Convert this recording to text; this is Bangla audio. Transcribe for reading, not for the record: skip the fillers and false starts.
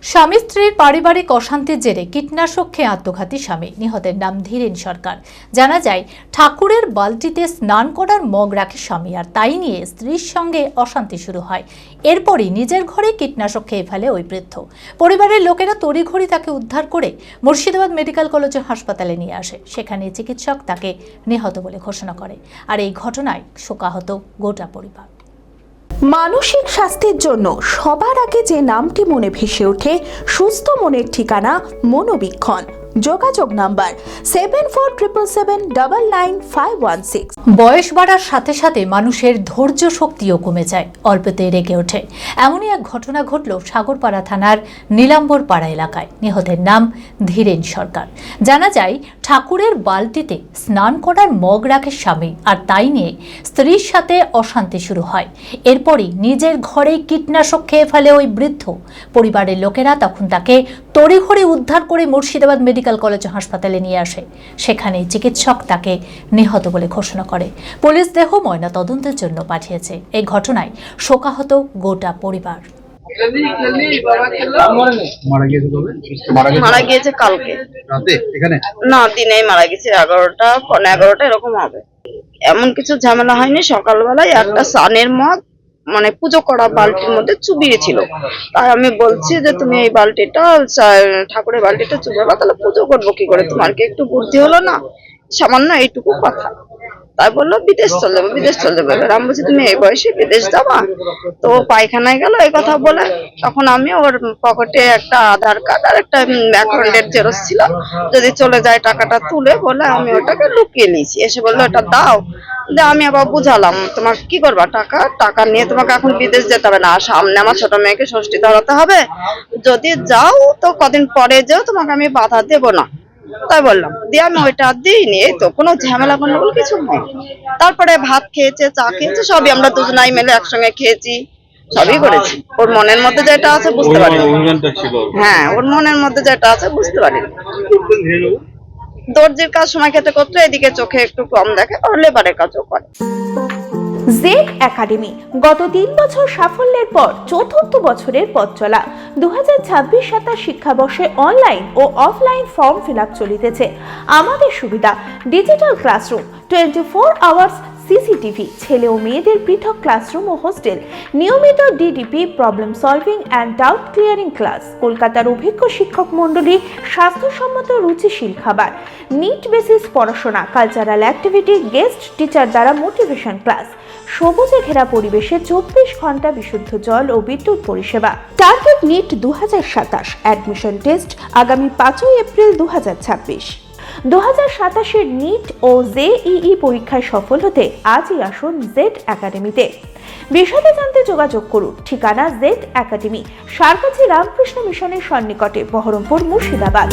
স্বামী স্ত্রীর পারিবারিক অশান্তির জেরে কীটনাশক খেয়ে আত্মঘাতী স্বামী। নিহতের নাম ধীরেন সরকার। জানা যায়, ঠাকুরের বালতিতে স্নান করার মগ রাখে স্বামী, আর তাই নিয়ে স্ত্রীর সঙ্গে অশান্তি শুরু হয়। এরপরই নিজের ঘরে কীটনাশক খেয়ে ফেলে ওই বৃদ্ধ। পরিবারের লোকেরা তড়িঘড়ি তাকে উদ্ধার করে মুর্শিদাবাদ মেডিকেল কলেজ হাসপাতালে নিয়ে আসে। সেখানে চিকিৎসক তাকে নিহত বলে ঘোষণা করে। আর এই ঘটনায় শোকাহত গোটা পরিবার। মানসিক স্বাস্থ্যের জন্য সবার আগে যে নামটি মনে ভেসে ওঠে, সুস্থ মনের ঠিকানা মনোবীক্ষণ। যোগাযোগ নাম্বার 7477799516। বয়স বাড়ার সাথে সাথে মানুষের ধৈর্য শক্তিও কমে যায়, অল্পতে রেগে ওঠে। এমনই এক ঘটনা ঘটল সাগরপাড়া থানার নীলাম্বরপাড়া এলাকায়। নিহতের নাম ধীরেন সরকার। জানা যায়, ঠাকুরের বালতিতে স্নান করার মগ রাখে স্বামী, আর তাই নিয়ে স্ত্রীর সাথে অশান্তি শুরু হয়। এরপরই নিজের ঘরে কীটনাশক খেয়ে ফেলে ওই বৃদ্ধ। পরিবারের লোকেরা তখন তাকে তড়িঘড়ি উদ্ধার করে মুর্শিদাবাদ মেডিকেল কলেজ হাসপাতালে নিয়ে আসে। সেখানে চিকিৎসক তাকে নিহত বলে ঘোষণা করে। পুলিশ দেহ ময়না তদন্তের জন্য পাঠিয়েছে। এই ঘটনায় শোকাহত গোটা পরিবার। মারা গিয়েছে কালকে রাতে, এখানে না দিনে মারা গেছে 11টা পৌনে 11টা এরকম হবে। এমন কিছু ঝামেলা হয়নি। সকালবেলায় একটা সানের মদ মানে পুজো করা বালতির মধ্যে চুবিয়েছিল। তাই আমি বলছি যে তুমি এই বালতিটা ঠাকুরের বালতিটা চুবাবা, তাহলে পুজো করবো কি করে, তোমার কি একটু বুদ্ধি হলো না? সামান্য এইটুকু কথা। তাই বললো বিদেশ চলে যাবো, বিদেশ চলে যাবো। এবার আমি বলছি তুমি এই বয়সে বিদেশ যাবা? তো পায়খানায় গেল এই কথা বলে। তখন আমি ওর পকেটে একটা আধার কার্ড আর একটা অ্যাকাউন্টের জেরক্স ছিল, যদি চলে যায় টাকাটা তুলে বলে আমি ওটাকে লুকিয়ে নিয়েছি। এসে বললো এটা দাও। আমি আবার বুঝালাম তোমার কি করবা, টাকা নিয়ে তোমাকে এখন বিদেশ যেতে হবে না, সামনে আমার ছোট মেয়েকে ষষ্ঠী ধরাতে হবে, যদি যাও তো কদিন পরে যাও, তোমাকে আমি বাধা দেবো না। তাই বললাম, দিয়ে আমি ওইটা দিইনি। এই তো কোনো ঝামেলা গন্ডগোল কিছু নেই। তারপরে ভাত খেয়েছে, চা খেয়েছে, সবই আমরা দুজনাই মিলে একসঙ্গে খেয়েছি, সবই করেছি। ওর মনের মধ্যে যেটা আছে বুঝতে পারি, হ্যাঁ ওর মনের মধ্যে যেটা আছে বুঝতে পারি। দর্জির কাজ সময় খেতে করতে, এদিকে চোখে একটু কম দেখে, ওর লেবারের কাজও করে। জেড একাডেমি গত 3 বছর সাফল্যের পর চতুর্থ বছরের পথ চলা। 2026-27 শিক্ষাবর্ষে অনলাইন ও অফলাইন ফর্ম ফিল আপ চলিতেছে। আমাদের সুবিধা ডিজিটাল ক্লাসরুম, 24 আওয়ার্স সিসিটিভি, ছেলে ও মেয়েদের পৃথক ক্লাসরুম ও হোস্টেল, নিয়মিত DDP, problem solving and doubt clearing class, কলকাতার অভিজ্ঞ শিক্ষক মণ্ডলী, স্বাস্থ্যসম্মত রুচিশীল খাবার, নিট বেসিস পড়াশোনা, কালচারাল অ্যাক্টিভিটি, গেস্ট টিচার দ্বারা মোটিভেশন ক্লাস, সবুজে ঘেরা পরিবেশে 24 ঘন্টা বিশুদ্ধ জল ও বিদ্যুৎ পরিষেবা। টার্গেট নিট 2027, অ্যাডমিশন টেস্ট আগামী 5 এপ্রিল 2026। 2027-এর নিট ও জেইই পরীক্ষায় সফল হতে আজই আসুন জেড একাডেমিতে। বিশদে জানতে যোগাযোগ করুন। ঠিকানা জেড একাডেমি, সারকাছি রামকৃষ্ণ মিশনের সন্নিকটে, বহরমপুর, মুর্শিদাবাদ।